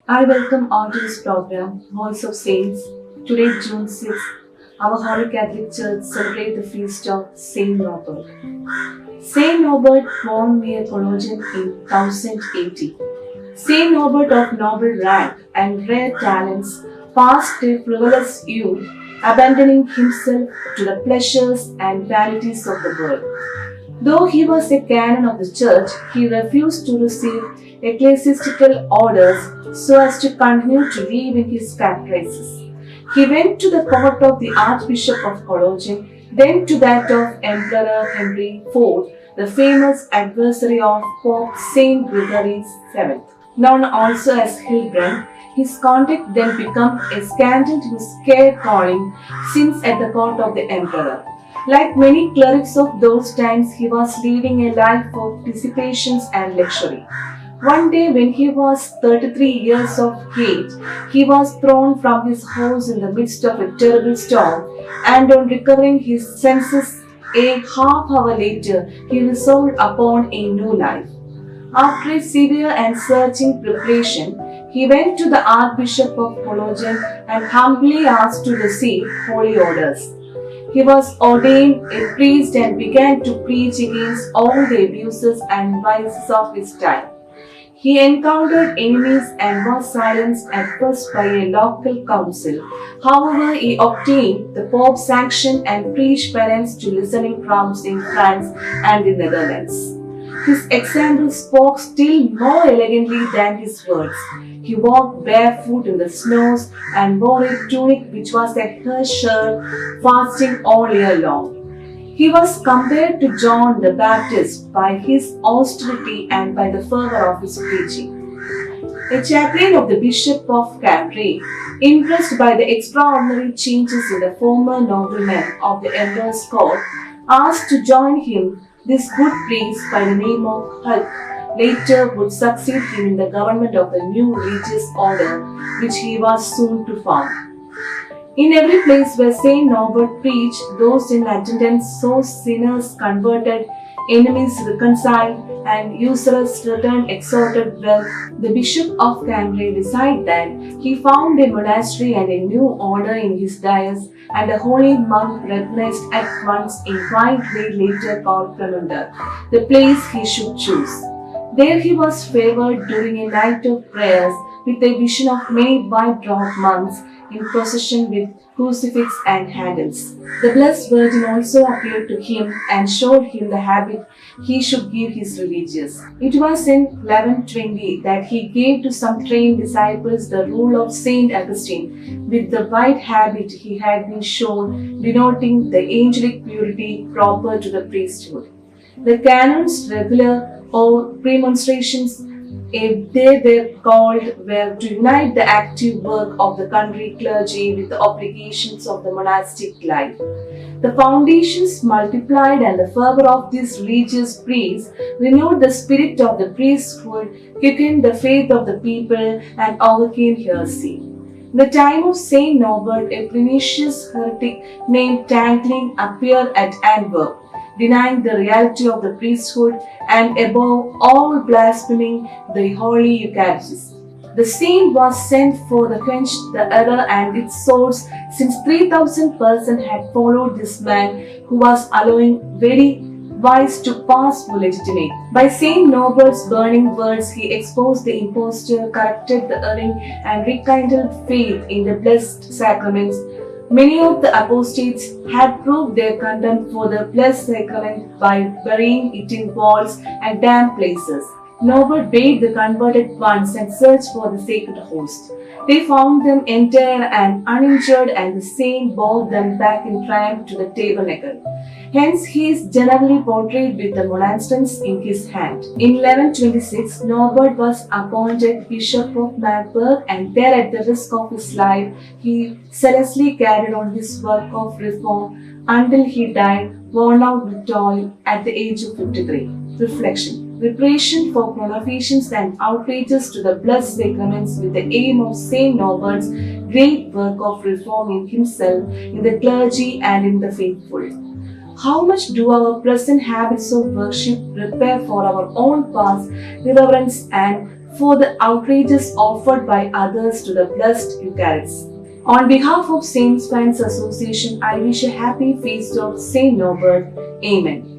I welcome all to this program, Voice of Saints. Today, June 6th, our Holy Catholic Church celebrates the feast of Saint Robert. Saint Norbert born near Cologne in 1080. Saint Norbert of noble rank and rare talents passed a frivolous youth, abandoning himself to the pleasures and vanities of the world. Though he was a canon of the church, he refused to receive ecclesiastical orders so as to continue to live in his caprices. He went to the court of the Archbishop of Cologne, then to that of Emperor Henry IV, the famous adversary of Pope Saint Gregory VII. Known also as Hildebrand, his conduct then became a scandal to his care calling since at the court of the emperor. Like many clerics of those times, he was leading a life of dissipations and luxury. One day, when he was 33 years of age, he was thrown from his horse in the midst of a terrible storm, and on recovering his senses a half hour later, he resolved upon a new life. After a severe and searching preparation, he went to the Archbishop of Cologne and humbly asked to receive holy orders. He was ordained a priest and began to preach against all the abuses and vices of his time. He encountered enemies and was silenced at first by a local council. However, he obtained the Pope's sanction and preached penance to listening crowds in France and the Netherlands. His example spoke still more elegantly than his words. He walked barefoot in the snows and wore a tunic which was a hair shirt, fasting all year long. He was compared to John the Baptist by his austerity and by the fervor of his preaching. A chaplain of the Bishop of Cambrai, impressed by the extraordinary changes in the former noblemen of the emperor's court, asked to join him. This good priest by the name of Hulk later would succeed him in the government of the new religious order which he was soon to found. In every place where Saint Norbert preached, those in attendance saw sinners converted, enemies reconciled, and usurers returned exalted wealth. The Bishop of Cambrai decided that he found a monastery and a new order in his diocese, and a holy monk recognized at once in White Glade later called Clemenda, the place he should choose. There he was favored during a night of prayers with a vision of many white-robed monks in procession with crucifix and handles. The Blessed Virgin also appeared to him and showed him the habit he should give his religious. It was in 1120 that he gave to some trained disciples the rule of Saint Augustine, with the white habit he had been shown, denoting the angelic purity proper to the priesthood. The canons regular or premonstrations, if they were called, were to unite the active work of the country clergy with the obligations of the monastic life. The foundations multiplied and the fervor of these religious priests renewed the spirit of the priesthood, quickened the faith of the people, and overcame heresy. In the time of Saint Norbert, a pernicious heretic named Tankling appeared at Antwerp, denying the reality of the priesthood and above all blaspheming the Holy Eucharist. The saint was sent for to quench the error and its source, since 3,000 persons had followed this man who was allowing very wise to pass for legitimate. By Saint Norbert's burning words, he exposed the imposture, corrected the erring, and rekindled faith in the blessed sacraments. Many of the apostates had proved their contempt for the blessed sacrament by burying it in vaults and damp places. Norbert bade the converted ones and searched for the sacred host. They found them entire and uninjured, and the saint bore them back in triumph to the tabernacle. Hence, he is generally portrayed with the monstrance in his hand. In 1126, Norbert was appointed Bishop of Magdeburg, and there, at the risk of his life, he zealously carried on his work of reform until he died, worn out with toil, at the age of 53. Reflection. Reparation for provocations and outrages to the blessed sacraments with the aim of Saint Norbert's great work of reform in himself, in the clergy, and in the faithful. How much do our present habits of worship prepare for our own past reverence and for the outrages offered by others to the blessed Eucharist. On behalf of Saint Sven's Association, I wish a happy feast of Saint Norbert. Amen.